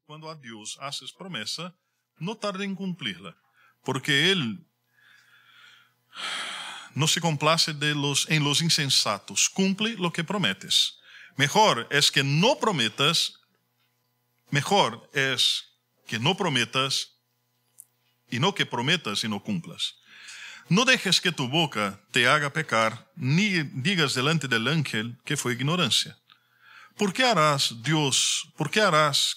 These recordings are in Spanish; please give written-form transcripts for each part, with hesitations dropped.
cuando a Dios haces promesa, no tarde en cumplirla, porque Él no se complace en los insensatos. Cumple lo que prometes. Mejor es que no prometas y no que prometas y no cumplas. No dejes que tu boca te haga pecar, ni digas delante del ángel que fue ignorancia. ¿Por qué harás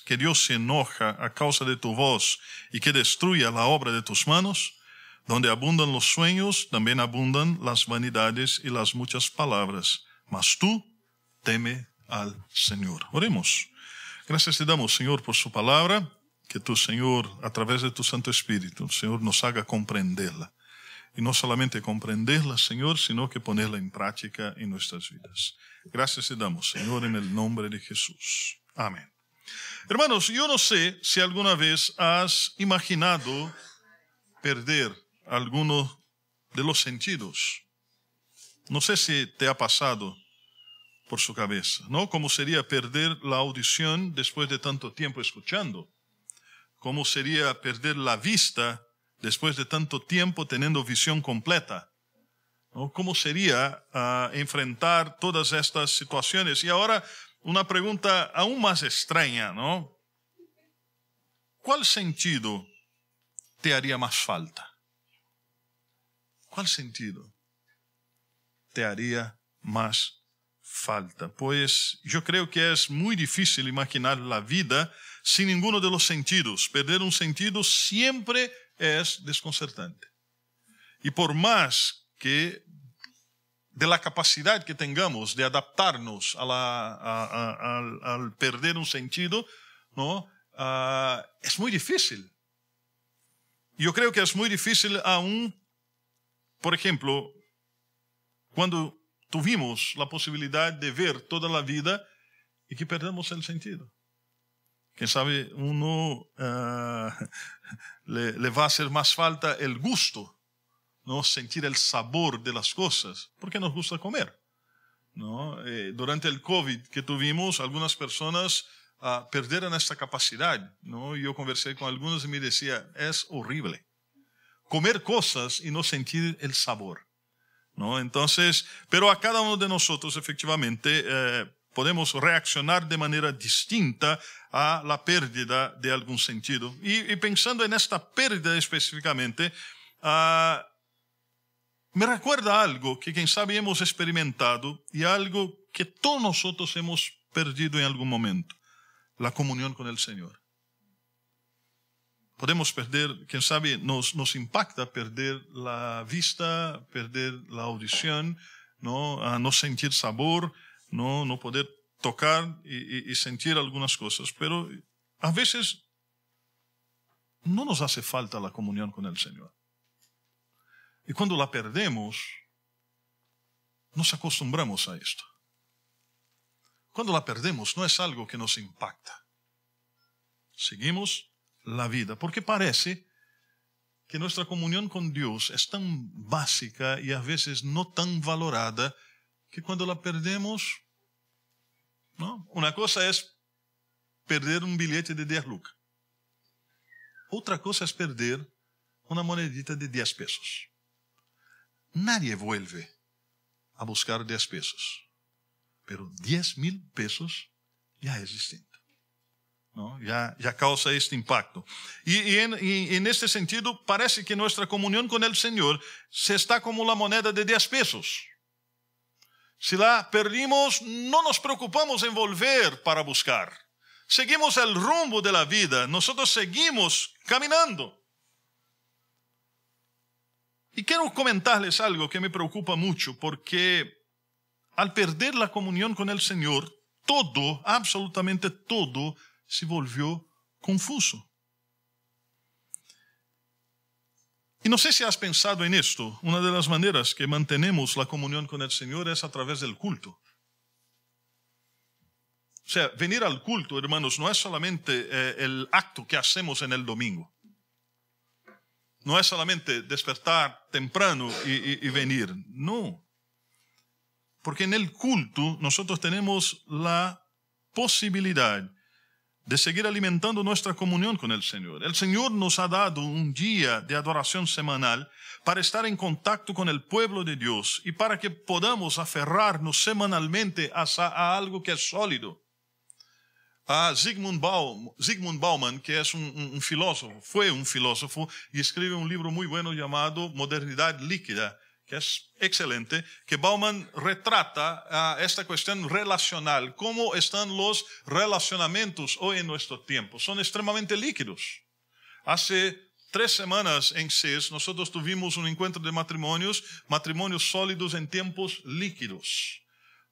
que Dios se enoja a causa de tu voz y que destruya la obra de tus manos? Donde abundan los sueños, también abundan las vanidades y las muchas palabras. Mas tú teme al Señor. Oremos. Gracias te damos, Señor, por su palabra. Que tu, Señor, a través de tu Santo Espíritu, Señor, nos haga comprenderla. Y no solamente comprenderla, Señor, sino que ponerla en práctica en nuestras vidas. Gracias te damos, Señor, en el nombre de Jesús. Amén. Hermanos, yo no sé si alguna vez has imaginado perder alguno de los sentidos. No sé si te ha pasado por su cabeza, ¿no? ¿Cómo sería perder la audición después de tanto tiempo escuchando? ¿Cómo sería perder la vista después de tanto tiempo teniendo visión completa? ¿No? ¿Cómo sería enfrentar todas estas situaciones? Y ahora una pregunta aún más extraña, ¿no? ¿Cuál sentido te haría más falta? ¿Cuál sentido te haría más falta? Pues yo creo que es muy difícil imaginar la vida sin ninguno de los sentidos. Perder un sentido siempre es desconcertante. Y por más que de la capacidad que tengamos de adaptarnos al perder un sentido, ¿no? Es muy difícil. Yo creo que es muy difícil aún, por ejemplo, cuando tuvimos la posibilidad de ver toda la vida y que perdemos el sentido. Quién sabe, uno le va a hacer más falta el gusto, ¿no? Sentir el sabor de las cosas, porque nos gusta comer, ¿no? Durante el COVID que tuvimos, algunas personas perdieron esta capacidad, ¿no? Yo conversé con algunos y me decía, es horrible comer cosas y no sentir el sabor, ¿no? Entonces, pero a cada uno de nosotros efectivamente podemos reaccionar de manera distinta a la pérdida de algún sentido. Y pensando en esta pérdida específicamente, me recuerda algo que quién sabe hemos experimentado y algo que todos nosotros hemos perdido en algún momento: la comunión con el Señor. Podemos perder, quién sabe, nos impacta perder la vista, perder la audición, ¿no? No sentir sabor, no poder tocar y sentir algunas cosas. Pero a veces no nos hace falta la comunión con el Señor. Y cuando la perdemos, nos acostumbramos a esto. Cuando la perdemos, no es algo que nos impacta. Seguimos la vida, porque parece que nuestra comunión con Dios es tan básica y a veces no tan valorada que cuando la perdemos, ¿no? Una cosa es perder un billete de 10 lucas. Otra cosa es perder una monedita de 10 pesos. Nadie vuelve a buscar 10 pesos, pero 10,000 pesos ya es distinto, ¿no? Ya causa este impacto. Y en este sentido, parece que nuestra comunión con el Señor se está como la moneda de 10 pesos. Si la perdimos, no nos preocupamos en volver para buscar. Seguimos el rumbo de la vida. Nosotros seguimos caminando. Y quiero comentarles algo que me preocupa mucho, porque al perder la comunión con el Señor, todo, absolutamente todo, se volvió confuso. Y no sé si has pensado en esto. Una de las maneras que mantenemos la comunión con el Señor es a través del culto. O sea, venir al culto, hermanos, no es solamente el acto que hacemos en el domingo. No es solamente despertar temprano y venir. No. Porque en el culto nosotros tenemos la posibilidad de seguir alimentando nuestra comunión con el Señor. El Señor nos ha dado un día de adoración semanal para estar en contacto con el pueblo de Dios y para que podamos aferrarnos semanalmente a algo que es sólido. Zygmunt Bauman, que es un filósofo, fue un filósofo y escribe un libro muy bueno llamado Modernidad Líquida, que es excelente, que Bauman retrata esta cuestión relacional, cómo están los relacionamientos hoy en nuestro tiempo. Son extremadamente líquidos. Hace 3 semanas en CES nosotros tuvimos un encuentro de matrimonios sólidos en tiempos líquidos,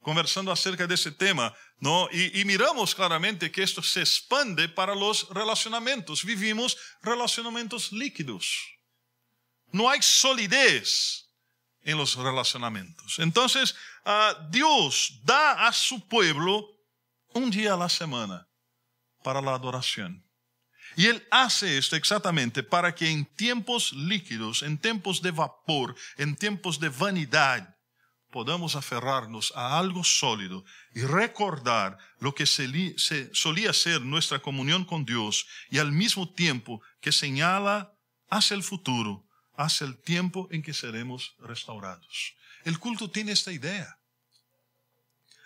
conversando acerca de ese tema, ¿no? Y miramos claramente que esto se expande para los relacionamientos. Vivimos relacionamientos líquidos. No hay solidez en los relacionamientos. Entonces, Dios da a su pueblo un día a la semana para la adoración. Y Él hace esto exactamente para que en tiempos líquidos, en tiempos de vapor, en tiempos de vanidad, podamos aferrarnos a algo sólido y recordar lo que solía ser nuestra comunión con Dios y al mismo tiempo que señala hacia el futuro, hacia el tiempo en que seremos restaurados. El culto tiene esta idea.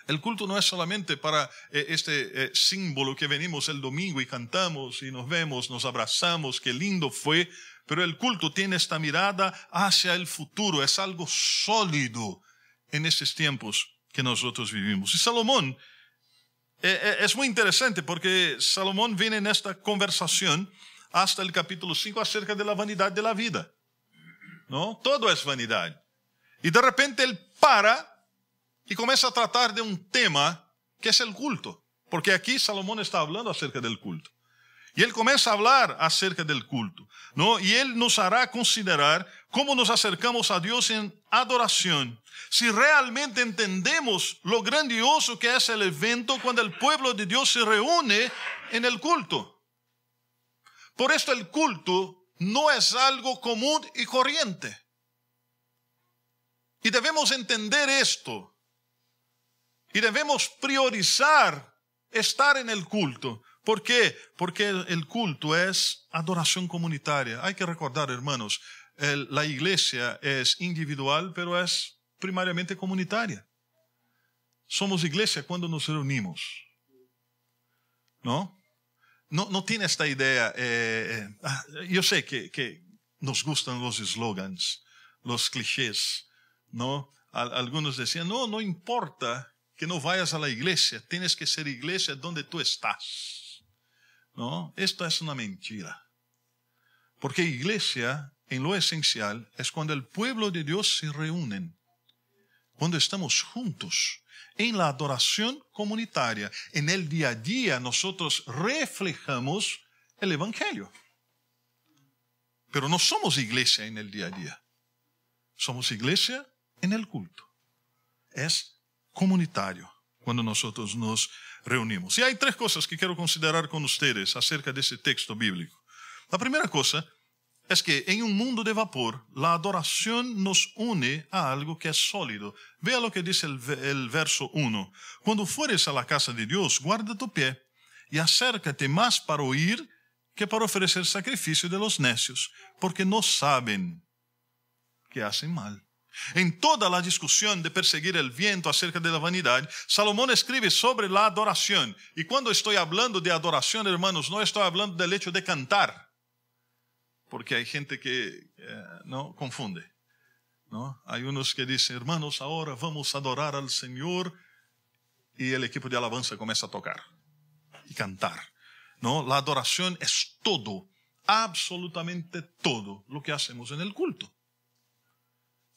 El culto no es solamente para este símbolo que venimos el domingo y cantamos y nos vemos, nos abrazamos, qué lindo fue, pero el culto tiene esta mirada hacia el futuro, es algo sólido en estos tiempos que nosotros vivimos. Y Salomón es muy interesante porque Salomón viene en esta conversación hasta el capítulo 5 acerca de la vanidad de la vida. ¿No? Todo es vanidad. Y de repente él para y comienza a tratar de un tema que es el culto. Porque aquí Salomón está hablando acerca del culto. Y él comienza a hablar acerca del culto, ¿no? Y él nos hará considerar cómo nos acercamos a Dios en adoración. Si realmente entendemos lo grandioso que es el evento cuando el pueblo de Dios se reúne en el culto. Por esto el culto no es algo común y corriente. Y debemos entender esto. Y debemos priorizar estar en el culto. ¿Por qué? Porque el culto es adoración comunitaria. Hay que recordar, hermanos, la iglesia es individual, pero es primariamente comunitaria. Somos iglesia cuando nos reunimos. ¿No? No tiene esta idea. Yo sé que nos gustan los eslogans, los clichés, ¿no? Algunos decían, no importa que no vayas a la iglesia, tienes que ser iglesia donde tú estás, ¿no? Esto es una mentira. Porque iglesia, en lo esencial, es cuando el pueblo de Dios se reúnen, cuando estamos juntos. En la adoración comunitaria, en el día a día, nosotros reflejamos el Evangelio. Pero no somos iglesia en el día a día. Somos iglesia en el culto. Es comunitario cuando nosotros nos reunimos. Y hay 3 cosas que quiero considerar con ustedes acerca de ese texto bíblico. La primera cosa es que en un mundo de vapor, la adoración nos une a algo que es sólido. Vea lo que dice el verso 1. Cuando fueres a la casa de Dios, guarda tu pie y acércate más para oír que para ofrecer sacrificio de los necios, porque no saben que hacen mal. En toda la discusión de perseguir el viento acerca de la vanidad, Salomón escribe sobre la adoración. Y cuando estoy hablando de adoración, hermanos, no estoy hablando del hecho de cantar. Porque hay gente que no confunde, ¿no? Hay unos que dicen, hermanos, ahora vamos a adorar al Señor, y el equipo de alabanza comienza a tocar y cantar, ¿no? La adoración es todo, absolutamente todo lo que hacemos en el culto.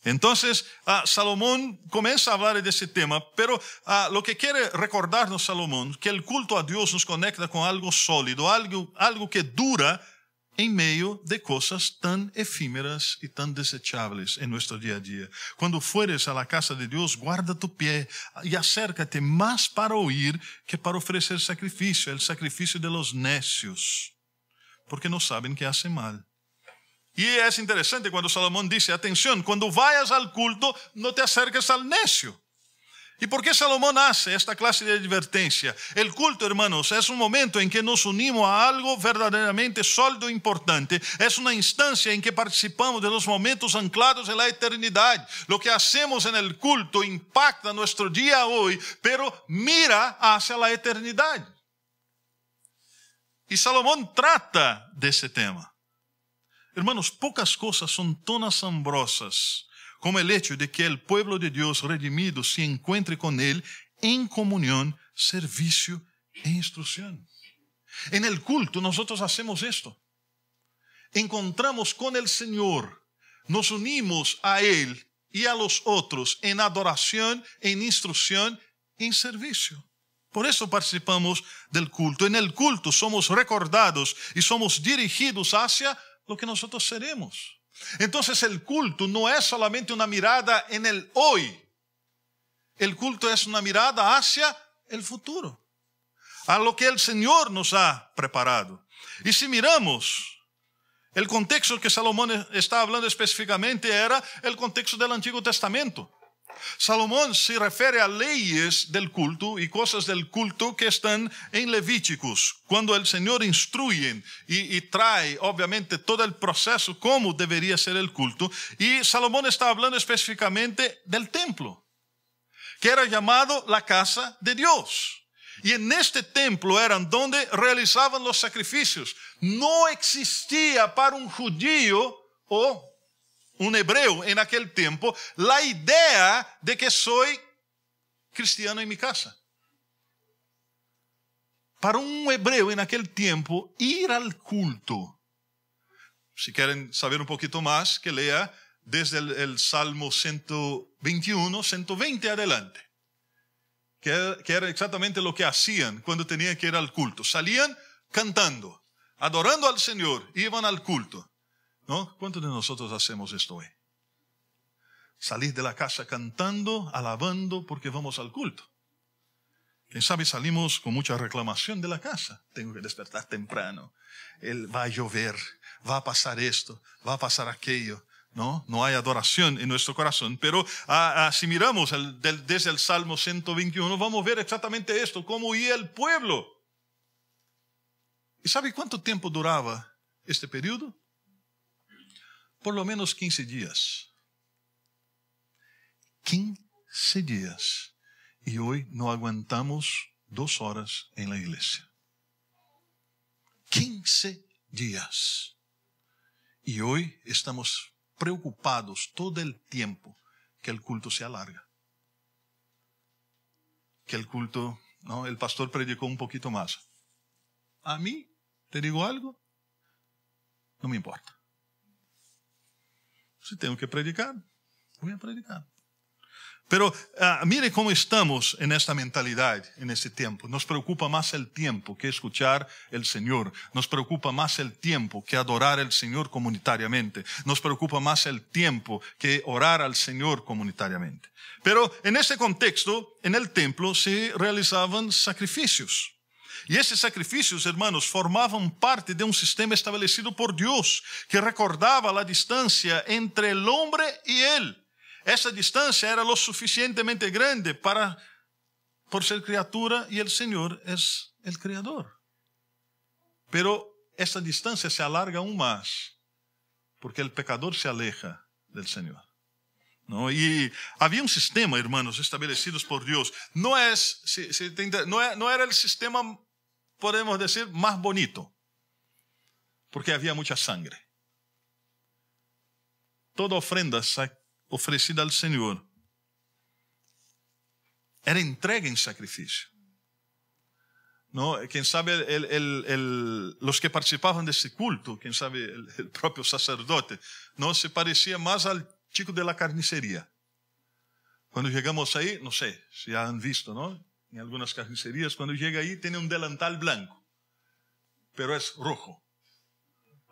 Entonces, Salomón comienza a hablar de ese tema, pero lo que quiere recordarnos Salomón, que el culto a Dios nos conecta con algo sólido, algo que dura en medio de cosas tan efímeras y tan desechables en nuestro día a día. Cuando fueres a la casa de Dios, guarda tu pie y acércate más para oír que para ofrecer sacrificio, el sacrificio de los necios, porque no saben que hacen mal. Y es interesante cuando Salomón dice, atención, cuando vayas al culto, no te acerques al necio. ¿Y por qué Salomón hace esta clase de advertencia? El culto, hermanos, es un momento en que nos unimos a algo verdaderamente sólido e importante. Es una instancia en que participamos de los momentos anclados en la eternidad. Lo que hacemos en el culto impacta nuestro día hoy, pero mira hacia la eternidad. Y Salomón trata de ese tema. Hermanos, pocas cosas son tan asombrosas como el hecho de que el pueblo de Dios redimido se encuentre con Él en comunión, servicio e instrucción. En el culto nosotros hacemos esto. Encontramos con el Señor, nos unimos a Él y a los otros en adoración, en instrucción, en servicio. Por eso participamos del culto. En el culto somos recordados y somos dirigidos hacia lo que nosotros seremos. Entonces el culto no es solamente una mirada en el hoy. El culto es una mirada hacia el futuro, a lo que el Señor nos ha preparado. Y si miramos, el contexto que Salomón está hablando específicamente era el contexto del Antiguo Testamento. Salomón se refiere a leyes del culto y cosas del culto que están en Levíticos, cuando el Señor instruye y trae obviamente todo el proceso, cómo debería ser el culto. Y Salomón está hablando específicamente del templo, que era llamado la casa de Dios. Y en este templo eran donde realizaban los sacrificios. No existía para un judío o un hebreo en aquel tiempo la idea de que soy cristiano en mi casa. Para un hebreo en aquel tiempo, ir al culto, si quieren saber un poquito más, que lea desde el Salmo 121, 120 adelante, que era exactamente lo que hacían cuando tenían que ir al culto. Salían cantando, adorando al Señor, iban al culto. ¿No? ¿Cuántos de nosotros hacemos esto hoy? Salir de la casa cantando, alabando, porque vamos al culto. Quién sabe, salimos con mucha reclamación de la casa. Tengo que despertar temprano. Va a llover, va a pasar esto, va a pasar aquello. No hay adoración en nuestro corazón. Pero si miramos desde el Salmo 121, vamos a ver exactamente esto, cómo iba el pueblo. ¿Y sabe cuánto tiempo duraba este periodo? Por lo menos 15 días. 15 días. Y hoy no aguantamos 2 horas en la iglesia. 15 días. Y hoy estamos preocupados todo el tiempo que el culto se alarga. Que el culto, ¿no? El pastor predicó un poquito más. A mí, ¿te digo algo? No me importa. Si tengo que predicar, voy a predicar. Pero mire cómo estamos en esta mentalidad, en este tiempo. Nos preocupa más el tiempo que escuchar el Señor. Nos preocupa más el tiempo que adorar al Señor comunitariamente. Nos preocupa más el tiempo que orar al Señor comunitariamente. Pero en ese contexto, en el templo se realizaban sacrificios. Y esses sacrificios, hermanos, formavam parte de um sistema estabelecido por Deus, que recordava a distância entre o homem e Ele. Essa distância era lo suficientemente grande por ser criatura e o Senhor é o Criador. Pero essa distância se alarga aún mais, porque o pecador se aleja del Senhor. ¿No? Y había un sistema, hermanos, establecidos por Dios. No era el sistema, podemos decir, más bonito, porque había mucha sangre. Toda ofrenda ofrecida al Señor era entrega en sacrificio. ¿No? Quién sabe, los que participaban de ese culto, quién sabe, el propio sacerdote, ¿no? Se parecía más al chico de la carnicería. Cuando llegamos ahí, no sé si han visto, ¿no? En algunas carnicerías, cuando llega ahí, tiene un delantal blanco, pero es rojo,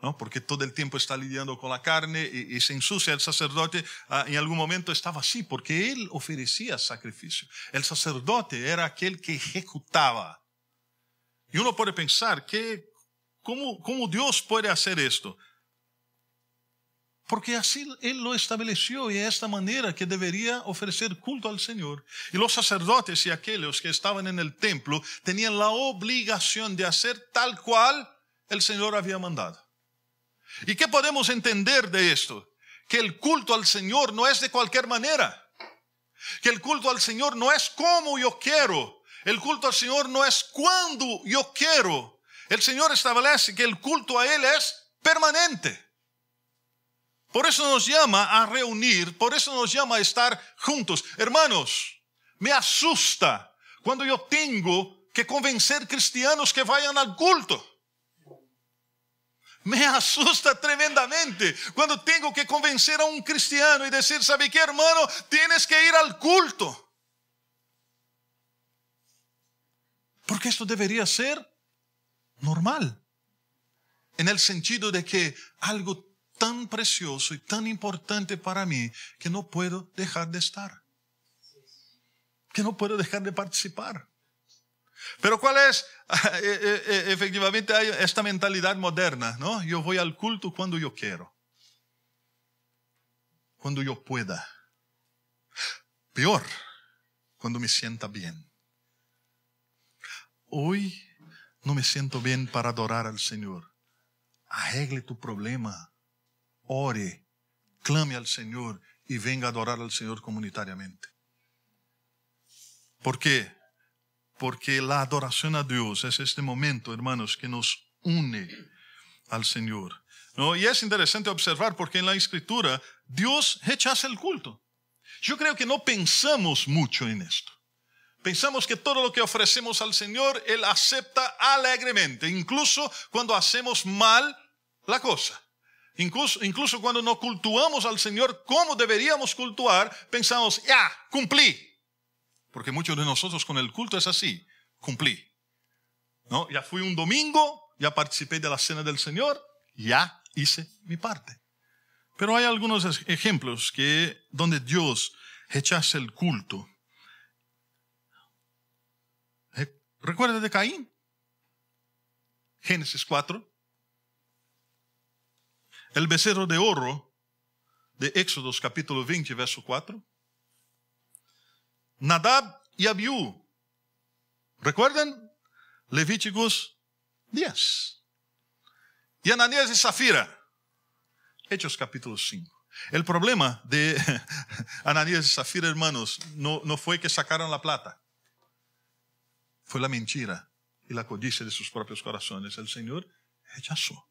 ¿no? Porque todo el tiempo está lidiando con la carne y se ensucia. El sacerdote en algún momento estaba así, porque él ofrecía sacrificio. El sacerdote era aquel que ejecutaba. Y uno puede pensar que, ¿cómo Dios puede hacer esto? Porque así Él lo estableció y de esta manera que debería ofrecer culto al Señor. Y los sacerdotes y aquellos que estaban en el templo tenían la obligación de hacer tal cual el Señor había mandado. ¿Y qué podemos entender de esto? Que el culto al Señor no es de cualquier manera. Que el culto al Señor no es como yo quiero. El culto al Señor no es cuando yo quiero. El Señor establece que el culto a Él es permanente. Por eso nos llama a reunir, por eso nos llama a estar juntos. Hermanos, me asusta cuando yo tengo que convencer cristianos que vayan al culto. Me asusta tremendamente cuando tengo que convencer a un cristiano y decir, ¿sabe qué, hermano? Tienes que ir al culto. Porque esto debería ser normal. En el sentido de que algo tan precioso y tan importante para mí que no puedo dejar de estar. Que no puedo dejar de participar. Pero ¿cuál es? Efectivamente hay esta mentalidad moderna, ¿no? Yo voy al culto cuando yo quiero. Cuando yo pueda. Peor, cuando me sienta bien. Hoy no me siento bien para adorar al Señor. Arregle tu problema. Ore, clame al Señor y venga a adorar al Señor comunitariamente. ¿Por qué? Porque la adoración a Dios es este momento, hermanos, que nos une al Señor, ¿no? Y es interesante observar porque en la Escritura Dios rechaza el culto. Yo creo que no pensamos mucho en esto. Pensamos que todo lo que ofrecemos al Señor, Él acepta alegremente, incluso cuando hacemos mal la cosa. Incluso cuando no cultuamos al Señor como deberíamos cultuar, pensamos, ya, cumplí. Porque muchos de nosotros con el culto es así, cumplí. ¿No? Ya fui un domingo, ya participé de la cena del Señor, ya hice mi parte. Pero hay algunos ejemplos donde Dios rechaza el culto. ¿Recuerda de Caín? Génesis 4. El becerro de oro de Éxodos capítulo 20, verso 4. Nadab y Abiú. ¿Recuerdan? Levíticos 10. Y Ananías y Zafira. Hechos capítulo 5. El problema de Ananías y Zafira, hermanos, no fue que sacaron la plata. Fue la mentira y la codicia de sus propios corazones. El Señor rechazó.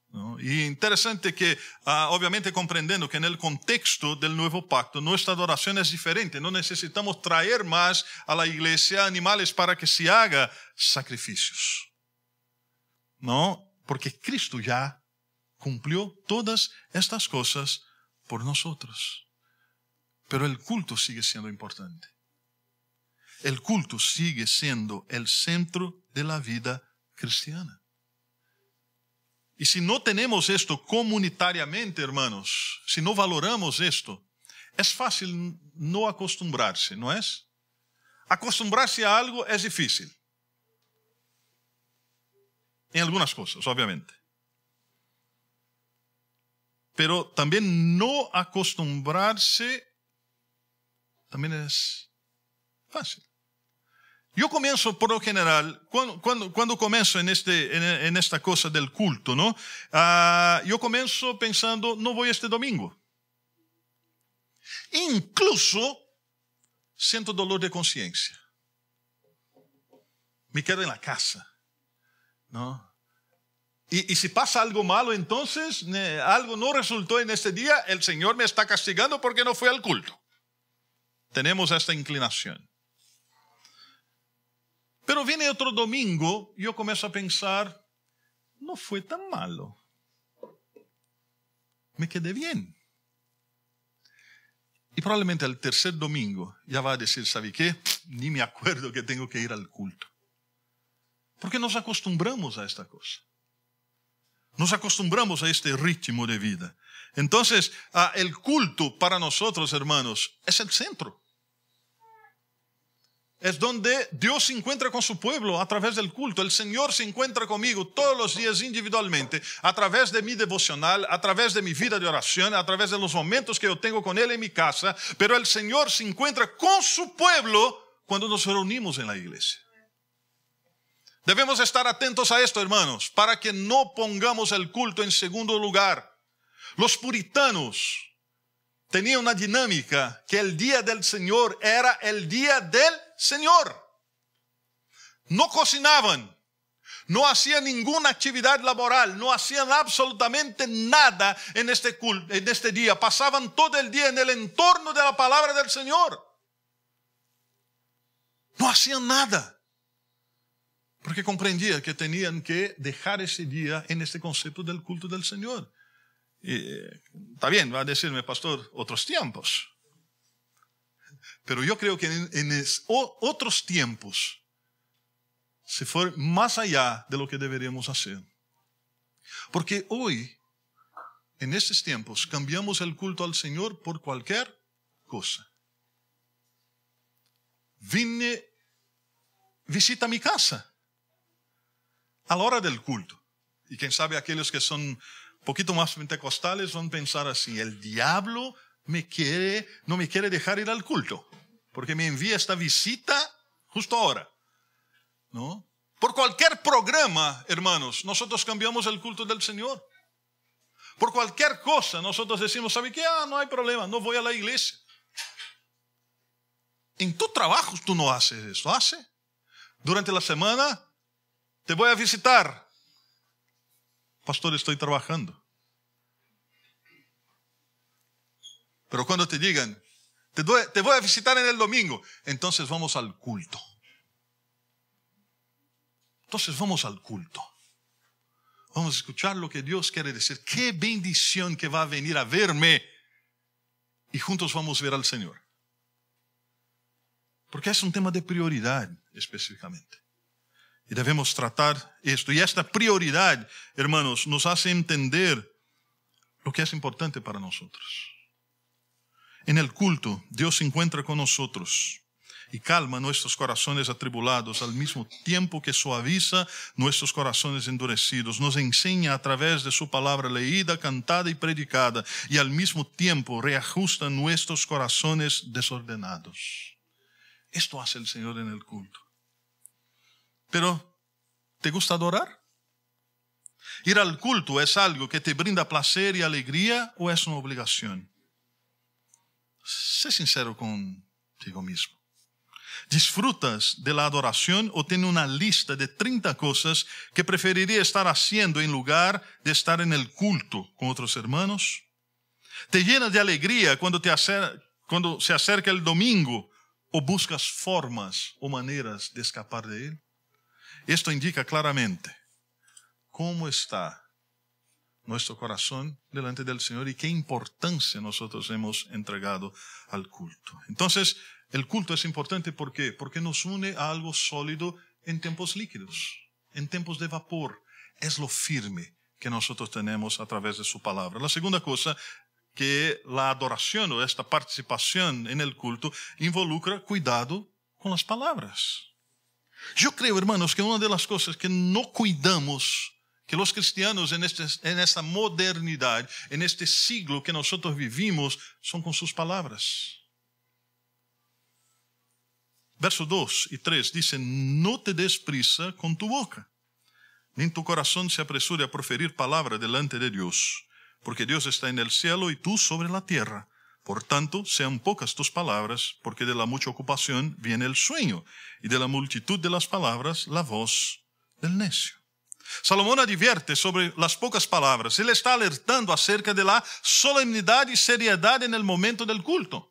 ¿No? Y interesante que, obviamente comprendiendo que en el contexto del nuevo pacto, nuestra adoración es diferente. No necesitamos traer más a la iglesia animales para que se haga sacrificios. ¿No? Porque Cristo ya cumplió todas estas cosas por nosotros. Pero el culto sigue siendo importante. El culto sigue siendo el centro de la vida cristiana. Y si no tenemos esto comunitariamente, hermanos, si no valoramos esto, es fácil no acostumbrarse, ¿no es? Acostumbrarse a algo es difícil. En algunas cosas, obviamente. Pero también no acostumbrarse también es fácil. Yo comienzo por lo general, cuando comienzo en esta cosa del culto, ¿no? Yo comienzo pensando, no voy este domingo. Incluso siento dolor de conciencia. Me quedo en la casa, ¿no? Y si pasa algo malo, entonces algo no resultó en este día, el Señor me está castigando porque no fui al culto. Tenemos esta inclinación. Pero viene otro domingo y yo comienzo a pensar, no fue tan malo. Me quedé bien. Y probablemente el tercer domingo ya va a decir, ¿sabe qué? Ni me acuerdo que tengo que ir al culto. Porque nos acostumbramos a esta cosa. Nos acostumbramos a este ritmo de vida. Entonces, el culto para nosotros, hermanos, es el centro. es donde Dios se encuentra con su pueblo a través del culto. El Señor se encuentra conmigo todos los días individualmente, a través de mi devocional, a través de mi vida de oración, a través de los momentos que yo tengo con Él en mi casa. Pero el Señor se encuentra con su pueblo cuando nos reunimos en la iglesia. Debemos estar atentos a esto, hermanos, para que no pongamos el culto en segundo lugar. Los puritanos tenían una dinámica que el día del Señor era el día del Señor. No cocinaban, no hacían ninguna actividad laboral, no hacían absolutamente nada en este día. Pasaban todo el día en el entorno de la palabra del Señor. No hacían nada. Porque comprendía que tenían que dejar ese día en este concepto del culto del Señor. Está bien, va a decirme, pastor, otros tiempos. Pero yo creo que en otros tiempos se fue más allá de lo que deberíamos hacer. Porque hoy, en estos tiempos, cambiamos el culto al Señor por cualquier cosa. Visita mi casa a la hora del culto. Y quién sabe, aquellos que son un poquito más pentecostales van a pensar así: el diablo no me quiere dejar ir al culto, porque me envía esta visita justo ahora, ¿no? Por cualquier programa, hermanos, nosotros cambiamos el culto del Señor. Por cualquier cosa, nosotros decimos, ¿sabe qué? No hay problema, no voy a la iglesia. En tu trabajo tú no haces eso, ¿hace? Durante la semana te voy a visitar. Pastor, estoy trabajando. Pero cuando te digan, te voy a visitar en el domingo, entonces vamos al culto. Entonces vamos al culto. Vamos a escuchar lo que Dios quiere decir. Qué bendición que va a venir a verme. Y juntos vamos a ver al Señor. Porque es un tema de prioridad específicamente. Y debemos tratar esto. Y esta prioridad, hermanos, nos hace entender lo que es importante para nosotros. En el culto, Dios se encuentra con nosotros y calma nuestros corazones atribulados al mismo tiempo que suaviza nuestros corazones endurecidos. Nos enseña a través de su palabra leída, cantada y predicada, y al mismo tiempo reajusta nuestros corazones desordenados. Esto hace el Señor en el culto. Pero, ¿te gusta adorar? ¿Ir al culto es algo que te brinda placer y alegría o es una obligación? Sé sincero contigo mismo. ¿Disfrutas de la adoración o tienes una lista de 30 cosas que preferiría estar haciendo en lugar de estar en el culto con otros hermanos? ¿Te llenas de alegría cuando se acerca el domingo o buscas formas o maneras de escapar de él? Esto indica claramente cómo está nuestro corazón delante del Señor y qué importancia nosotros hemos entregado al culto. Entonces, el culto es importante, ¿por qué? Porque nos une a algo sólido en tiempos líquidos, en tiempos de vapor. Es lo firme que nosotros tenemos a través de su palabra. La segunda cosa, que la adoración o esta participación en el culto involucra cuidado con las palabras. Yo creo, hermanos, que una de las cosas que no cuidamos, que los cristianos en esta modernidad, en este siglo que nosotros vivimos, son con sus palabras. Versos 2 y 3 dicen: no te des prisa con tu boca, ni en tu corazón se apresure a proferir palabra delante de Dios, porque Dios está en el cielo y tú sobre la tierra. Por tanto, sean pocas tus palabras, porque de la mucha ocupación viene el sueño, y de la multitud de las palabras la voz del necio. Salomón advierte sobre las pocas palabras. Él está alertando acerca de la solemnidad y seriedad en el momento del culto.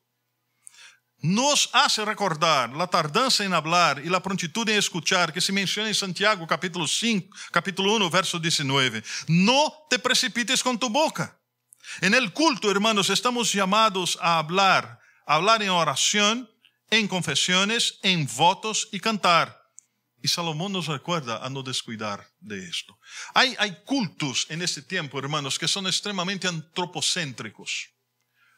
Nos hace recordar la tardanza en hablar y la prontitud en escuchar, que se menciona en Santiago capítulo 1, verso 19. No te precipites con tu boca. En el culto, hermanos, estamos llamados a hablar en oración, en confesiones, en votos y cantar. Y Salomón nos recuerda a no descuidar de esto. Hay cultos en este tiempo, hermanos, que son extremadamente antropocéntricos.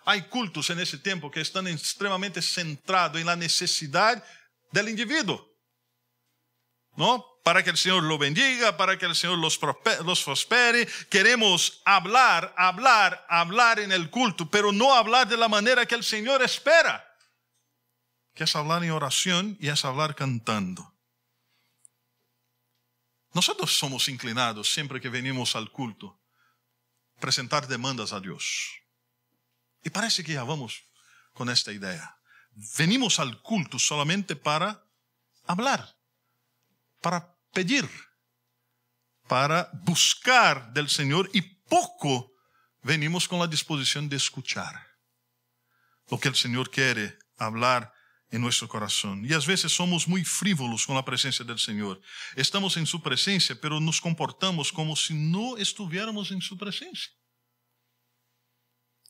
Hay cultos en ese tiempo que están extremadamente centrados en la necesidad del individuo, ¿no? Para que el Señor lo bendiga, para que el Señor los prospere. Queremos hablar en el culto, pero no hablar de la manera que el Señor espera, que es hablar en oración y es hablar cantando. Nosotros somos inclinados, siempre que venimos al culto, presentar demandas a Dios. Y parece que ya vamos con esta idea. Venimos al culto solamente para hablar, para pedir, para buscar del Señor, y poco venimos con la disposición de escuchar lo que el Señor quiere hablar en nuestro corazón. Y a veces somos muy frívolos con la presencia del Señor. Estamos en su presencia, pero nos comportamos como si no estuviéramos en su presencia.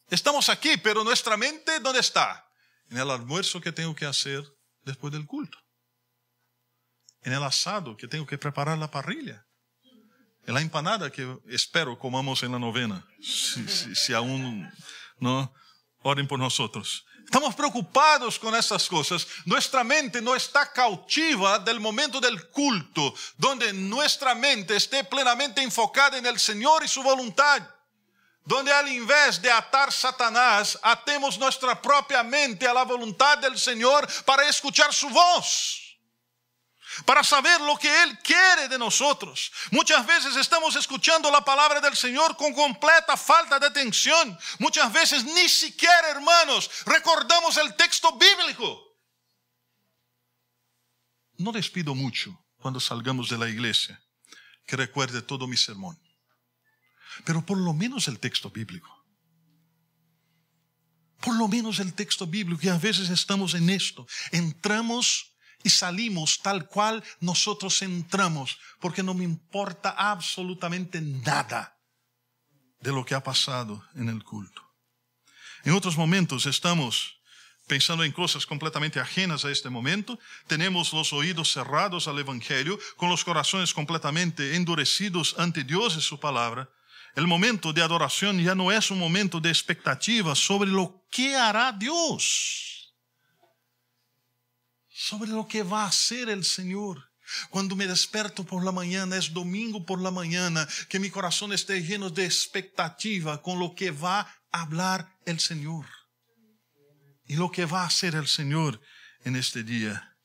Estamos aquí, pero nuestra mente, ¿dónde está? En el almuerzo que tengo que hacer después del culto, en el asado que tengo que preparar la parrilla, en la empanada que espero comamos en la novena, si aún no, oren por nosotros. Estamos preocupados con estas cosas. Nuestra mente no está cautiva del momento del culto, donde nuestra mente esté plenamente enfocada en el Señor y su voluntad. Donde al invés de atar Satanás, atemos nuestra propia mente a la voluntad del Señor para escuchar su voz, para saber lo que Él quiere de nosotros. Muchas veces estamos escuchando la palabra del Señor con completa falta de atención. Muchas veces ni siquiera, hermanos, recordamos el texto bíblico. No les pido mucho cuando salgamos de la iglesia que recuerde todo mi sermón, pero por lo menos el texto bíblico. Por lo menos el texto bíblico. Y a veces estamos en esto. Entramos y salimos tal cual nosotros entramos, porque no me importa absolutamente nada de lo que ha pasado en el culto. En otros momentos estamos pensando en cosas completamente ajenas a este momento. Tenemos los oídos cerrados al Evangelio, con los corazones completamente endurecidos ante Dios y su palabra. El momento de adoración ya no es un momento de expectativa sobre lo que hará Dios, sobre lo que va a hacer el Señor. Cuando me desperto por la mañana, es domingo por la mañana, que mi corazón esté lleno de expectativa con lo que va a hablar el Señor y lo que va a hacer el Señor en este día.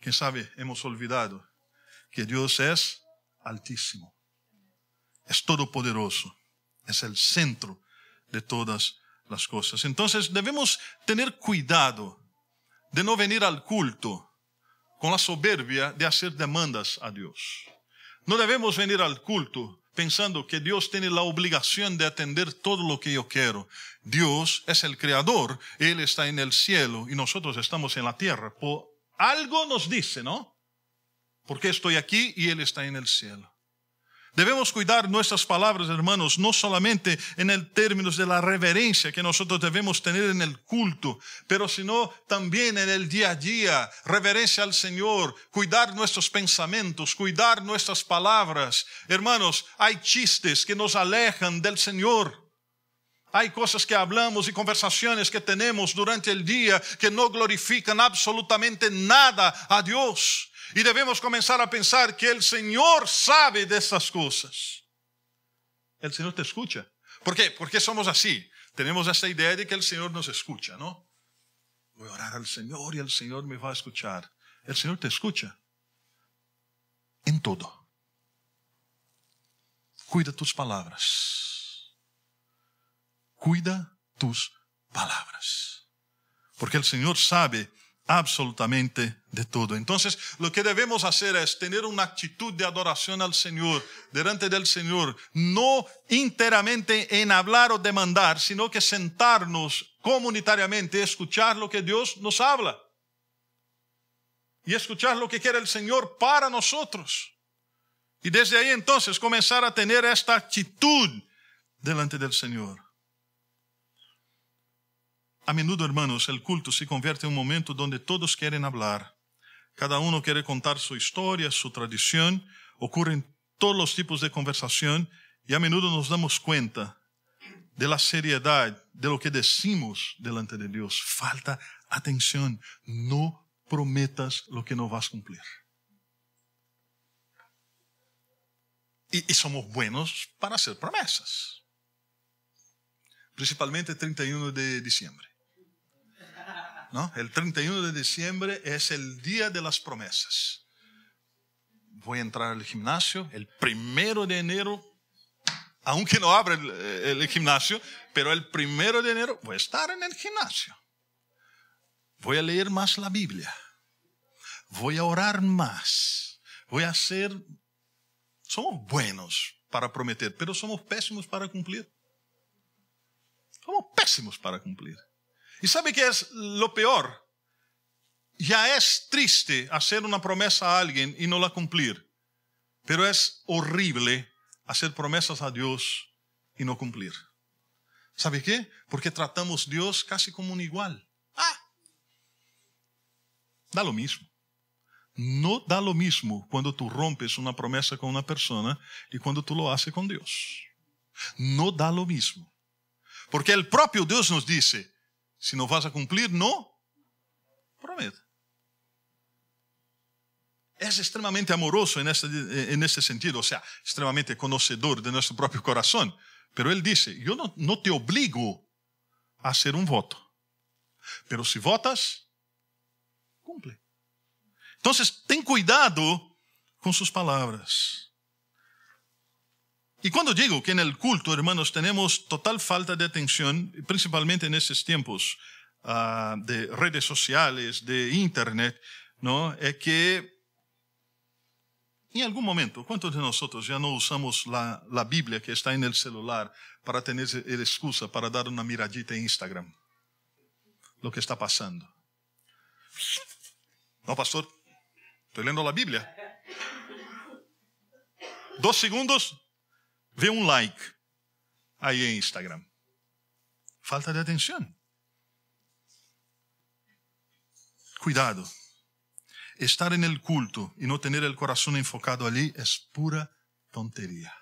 ¿Quién sabe? Hemos olvidado que Dios es altísimo, es todopoderoso, es el centro de todas las cosas. Entonces debemos tener cuidado de no venir al culto con la soberbia de hacer demandas a Dios. No debemos venir al culto pensando que Dios tiene la obligación de atender todo lo que yo quiero. Dios es el creador, Él está en el cielo y nosotros estamos en la tierra. Por algo nos dice, ¿no? Porque estoy aquí y Él está en el cielo. Debemos cuidar nuestras palabras, hermanos, no solamente en el términos de la reverencia que nosotros debemos tener en el culto, pero sino también en el día a día, reverencia al Señor, cuidar nuestros pensamientos, cuidar nuestras palabras. Hermanos, hay chistes que nos alejan del Señor. Hay cosas que hablamos y conversaciones que tenemos durante el día que no glorifican absolutamente nada a Dios. Y debemos comenzar a pensar que el Señor sabe de esas cosas. El Señor te escucha. ¿Por qué? Porque somos así. Tenemos esta idea de que el Señor nos escucha, ¿no? Voy a orar al Señor y el Señor me va a escuchar. El Señor te escucha en todo. Cuida tus palabras. Cuida tus palabras. Porque el Señor sabe absolutamente de todo. Entonces, lo que debemos hacer es tener una actitud de adoración al Señor, delante del Señor, no enteramente en hablar o demandar, sino que sentarnos comunitariamente, escuchar lo que Dios nos habla y escuchar lo que quiere el Señor para nosotros. Y desde ahí entonces comenzar a tener esta actitud delante del Señor. A menudo, hermanos, el culto se convierte en un momento donde todos quieren hablar. Cada uno quiere contar su historia, su tradición. Ocurren todos los tipos de conversación y a menudo nos damos cuenta de la seriedad de lo que decimos delante de Dios. Falta atención. No prometas lo que no vas a cumplir. Y somos buenos para hacer promesas. Principalmente el 31 de diciembre. ¿No? El 31 de diciembre es el día de las promesas. Voy a entrar al gimnasio el 1 de enero, aunque no abra el gimnasio, pero el 1 de enero voy a estar en el gimnasio. Voy a leer más la Biblia. Voy a orar más. Voy a hacer... Somos buenos para prometer, pero somos pésimos para cumplir. Somos pésimos para cumplir. ¿Y sabe qué es lo peor? Ya es triste hacer una promesa a alguien y no la cumplir. Pero es horrible hacer promesas a Dios y no cumplir. ¿Sabe qué? Porque tratamos a Dios casi como un igual. Da lo mismo. No da lo mismo cuando tú rompes una promesa con una persona y cuando tú lo haces con Dios. No da lo mismo. Porque el propio Dios nos dice, si no vas a cumplir, no prometa. Es extremadamente amoroso en este sentido, o sea, extremadamente conocedor de nuestro propio corazón. Pero Él dice, yo no te obligo a hacer un voto. Pero si votas, cumple. Entonces, ten cuidado con sus palabras. Y cuando digo que en el culto, hermanos, tenemos total falta de atención, principalmente en estos tiempos de redes sociales, de internet, ¿no? Es que en algún momento, ¿cuántos de nosotros ya no usamos la Biblia que está en el celular para tener la excusa para dar una miradita en Instagram? Lo que está pasando. No, pastor, estoy leyendo la Biblia. 2 segundos, ve un like ahí en Instagram. Falta de atención. Cuidado. Estar en el culto y no tener el corazón enfocado allí es pura tontería.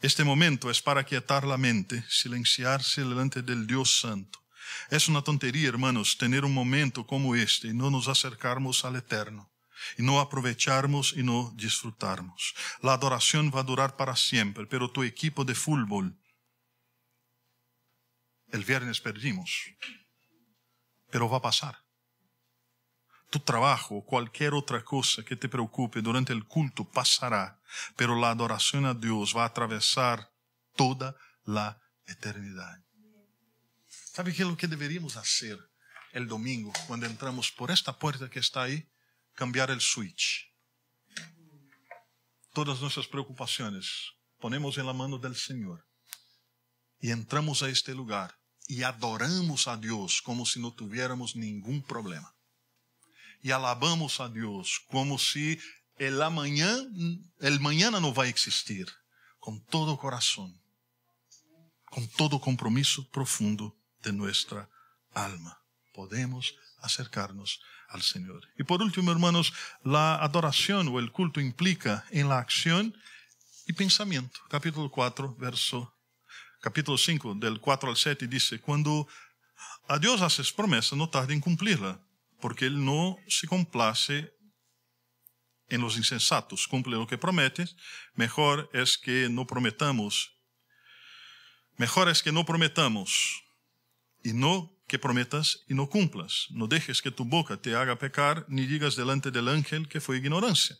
Este momento es para quietar la mente, silenciarse delante del Dios Santo. Es una tontería, hermanos, tener un momento como este y no nos acercarmos al Eterno. Y no aprovecharmos y no disfrutarmos. La adoración va a durar para siempre, pero tu equipo de fútbol, el viernes perdimos, pero va a pasar. Tu trabajo, cualquier otra cosa que te preocupe durante el culto pasará, pero la adoración a Dios va a atravesar toda la eternidad. ¿Sabe qué es lo que deberíamos hacer el domingo cuando entramos por esta puerta que está ahí? Cambiar el switch. Todas nuestras preocupaciones ponemos en la mano del Señor y entramos a este lugar y adoramos a Dios como si no tuviéramos ningún problema. Y alabamos a Dios como si el mañana no va a existir, con todo corazón, con todo compromiso profundo de nuestra alma. Podemos acercarnos al Señor. Y por último, hermanos, la adoración o el culto implica en la acción y pensamiento. Capítulo 5, del 4 al 7 dice, cuando a Dios haces promesa, no tarde en cumplirla, porque Él no se complace en los insensatos. Cumple lo que prometes. Mejor es que no prometamos y no que prometas y no cumplas. No dejes que tu boca te haga pecar, ni digas delante del ángel que fue ignorancia.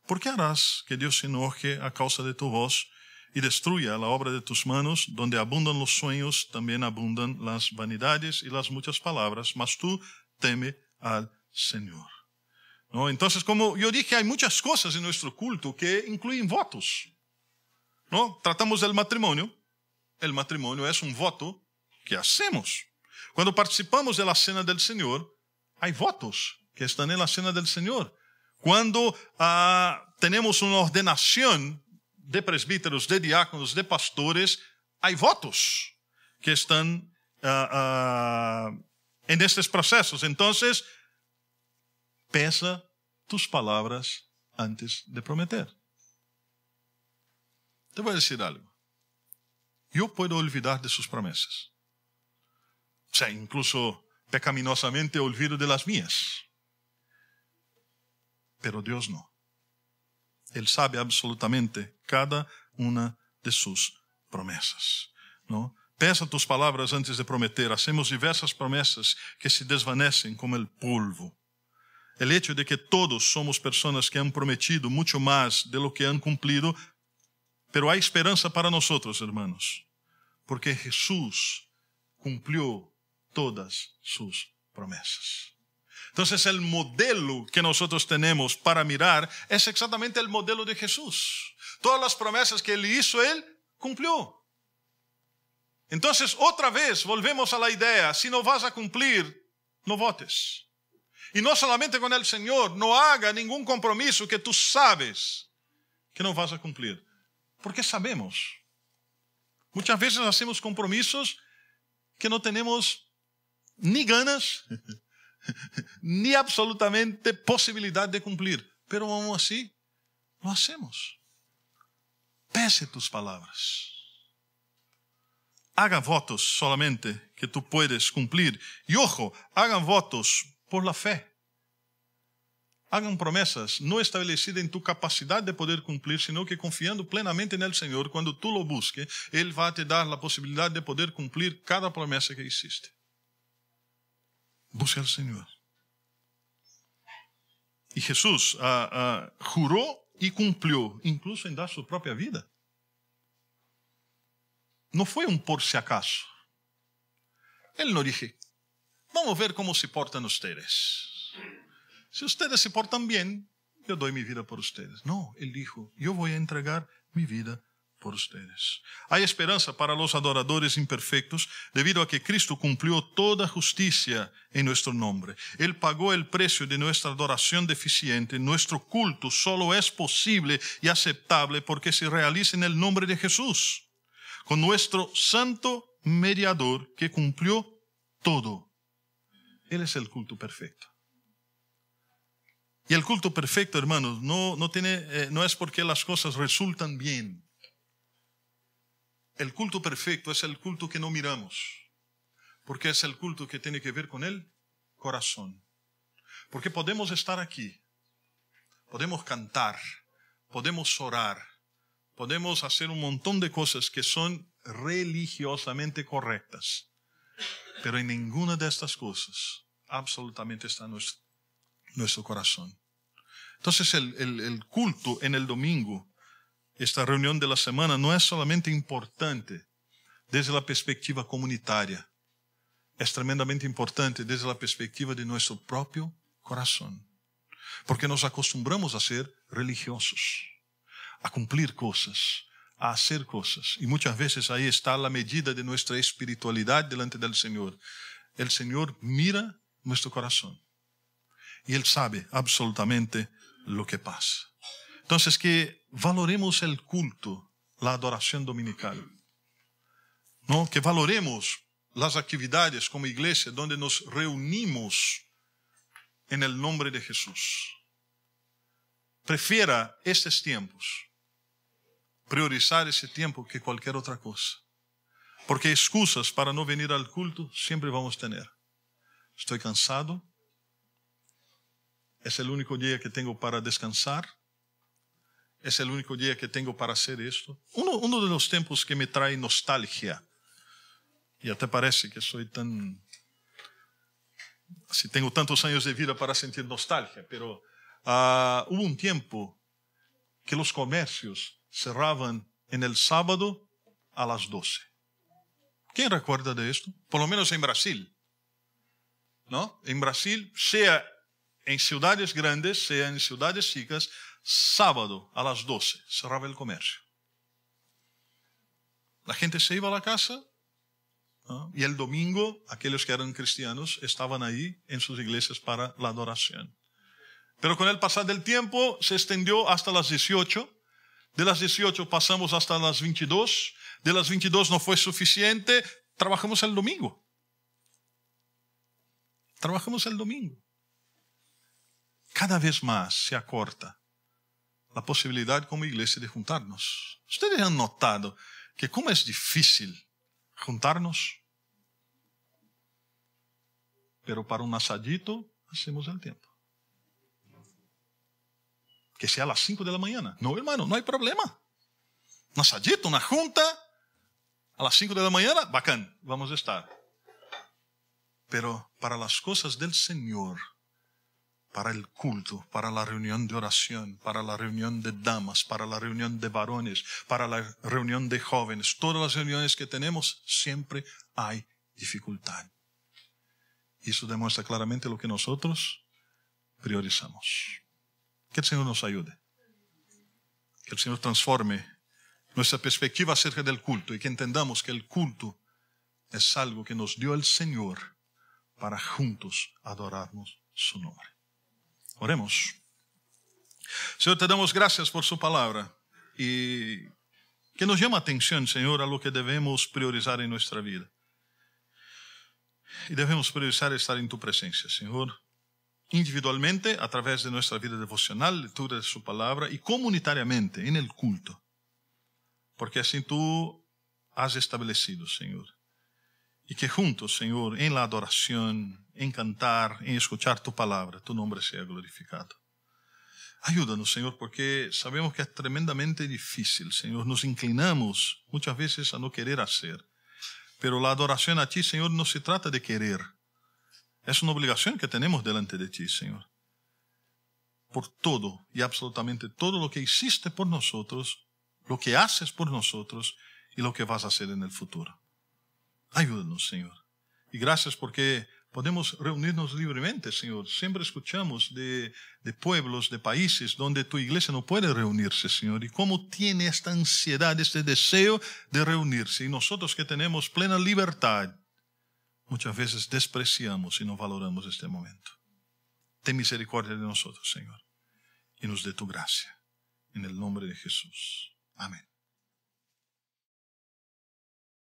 ¿Por qué harás que Dios se enoje a causa de tu voz y destruya la obra de tus manos? Donde abundan los sueños, también abundan las vanidades y las muchas palabras, mas tú teme al Señor. ¿No? Entonces, como yo dije, hay muchas cosas en nuestro culto que incluyen votos. ¿No? Tratamos del matrimonio. El matrimonio es un voto que hacemos. Cuando participamos de la cena del Señor, hay votos que están en la cena del Señor. Cuando tenemos una ordenación de presbíteros, de diáconos, de pastores, hay votos que están en estos procesos. Entonces, pesa tus palabras antes de prometer. Te voy a decir algo. Yo puedo olvidar de sus promesas. O sea, incluso pecaminosamente olvido de las mías. Pero Dios no. Él sabe absolutamente cada una de sus promesas, ¿no? Pesa tus palabras antes de prometer. Hacemos diversas promesas que se desvanecen como el polvo. El hecho de que todos somos personas que han prometido mucho más de lo que han cumplido, pero hay esperanza para nosotros, hermanos, porque Jesús cumplió todas sus promesas. Entonces el modelo que nosotros tenemos para mirar es exactamente el modelo de Jesús. Todas las promesas que Él hizo, Él cumplió. Entonces otra vez volvemos a la idea, si no vas a cumplir, no votes. Y no solamente con el Señor, no haga ningún compromiso que tú sabes que no vas a cumplir. Porque sabemos. Muchas veces hacemos compromisos que no tenemos ni ganas, ni absolutamente posibilidad de cumplir. Pero aún así, lo hacemos. Pese tus palabras. Haga votos solamente que tú puedes cumplir. Y ojo, hagan votos por la fe. Hagan promesas no establecidas en tu capacidad de poder cumplir, sino que confiando plenamente en el Señor, cuando tú lo busques, Él va a te dar la posibilidad de poder cumplir cada promesa que hiciste. Busca al Señor. Y Jesús juró y cumplió, incluso en dar su propia vida. No fue un por si acaso. Él no dijo, vamos a ver cómo se portan ustedes. Si ustedes se portan bien, yo doy mi vida por ustedes. No, Él dijo, yo voy a entregar mi vida por ustedes. Hay esperanza para los adoradores imperfectos debido a que Cristo cumplió toda justicia en nuestro nombre. Él pagó el precio de nuestra adoración deficiente. Nuestro culto solo es posible y aceptable porque se realiza en el nombre de Jesús, con nuestro santo mediador que cumplió todo. Él es el culto perfecto. Y el culto perfecto, hermanos, no es porque las cosas resultan bien. El culto perfecto es el culto que no miramos, porque es el culto que tiene que ver con el corazón. Porque podemos estar aquí, podemos cantar, podemos orar, podemos hacer un montón de cosas que son religiosamente correctas, pero en ninguna de estas cosas absolutamente está nuestro corazón. Entonces el culto en el domingo, esta reunión de la semana, no es solamente importante desde la perspectiva comunitaria, es tremendamente importante desde la perspectiva de nuestro propio corazón, porque nos acostumbramos a ser religiosos, a cumplir cosas, a hacer cosas, y muchas veces ahí está la medida de nuestra espiritualidad delante del Señor. El Señor mira nuestro corazón y Él sabe absolutamente lo que pasa. Entonces, que valoremos el culto, la adoración dominical, ¿no? Que valoremos las actividades como iglesia donde nos reunimos en el nombre de Jesús. Prefiera estos tiempos, priorizar ese tiempo que cualquier otra cosa. Porque excusas para no venir al culto siempre vamos a tener. Estoy cansado. Es el único día que tengo para descansar. Es el único día que tengo para hacer esto. Uno de los tiempos que me trae nostalgia. Y ya te parece que soy tan... Si tengo tantos años de vida para sentir nostalgia. Pero hubo un tiempo que los comercios cerraban en el sábado a las 12. ¿Quién recuerda de esto? Por lo menos en Brasil. ¿No? En Brasil, sea en ciudades grandes, sea en ciudades chicas, sábado a las 12 cerraba el comercio. La gente se iba a la casa, ¿no? Y el domingo aquellos que eran cristianos estaban ahí en sus iglesias para la adoración. Pero con el pasar del tiempo se extendió hasta las 18. De las 18 pasamos hasta las 22. De las 22 no fue suficiente, trabajamos el domingo. Trabajamos el domingo. Cada vez más se acorta la posibilidad como iglesia de juntarnos. Ustedes han notado que cómo es difícil juntarnos. pero para un asadito hacemos el tiempo. Que sea a las 5 de la mañana. No, hermano, no hay problema. Un asadito, una junta, a las 5 de la mañana, bacán, vamos a estar. Pero para las cosas del Señor, para el culto, para la reunión de oración, para la reunión de damas, para la reunión de varones, para la reunión de jóvenes, todas las reuniones que tenemos, siempre hay dificultad. Y eso demuestra claramente lo que nosotros priorizamos. Que el Señor nos ayude. Que el Señor transforme nuestra perspectiva acerca del culto y que entendamos que el culto es algo que nos dio el Señor para juntos adorarnos su nombre. Oremos. Señor, te damos gracias por su palabra y que nos llama atención, Señor, a lo que debemos priorizar en nuestra vida. Y debemos priorizar estar en tu presencia, Señor, individualmente, a través de nuestra vida devocional, lectura de su palabra, y comunitariamente, en el culto. Porque así tú has establecido, Señor. Y que juntos, Señor, en la adoración, en cantar, en escuchar tu palabra, tu nombre sea glorificado. Ayúdanos, Señor, porque sabemos que es tremendamente difícil, Señor. Nos inclinamos muchas veces a no querer hacer. Pero la adoración a ti, Señor, no se trata de querer. Es una obligación que tenemos delante de ti, Señor. Por todo y absolutamente todo lo que hiciste por nosotros, lo que haces por nosotros y lo que vas a hacer en el futuro. Ayúdanos, Señor. Y gracias porque podemos reunirnos libremente, Señor. Siempre escuchamos de pueblos, de países donde tu iglesia no puede reunirse, Señor. Y cómo tiene esta ansiedad, este deseo de reunirse. Y nosotros que tenemos plena libertad, muchas veces despreciamos y no valoramos este momento. Ten misericordia de nosotros, Señor, y nos dé tu gracia. En el nombre de Jesús. Amén.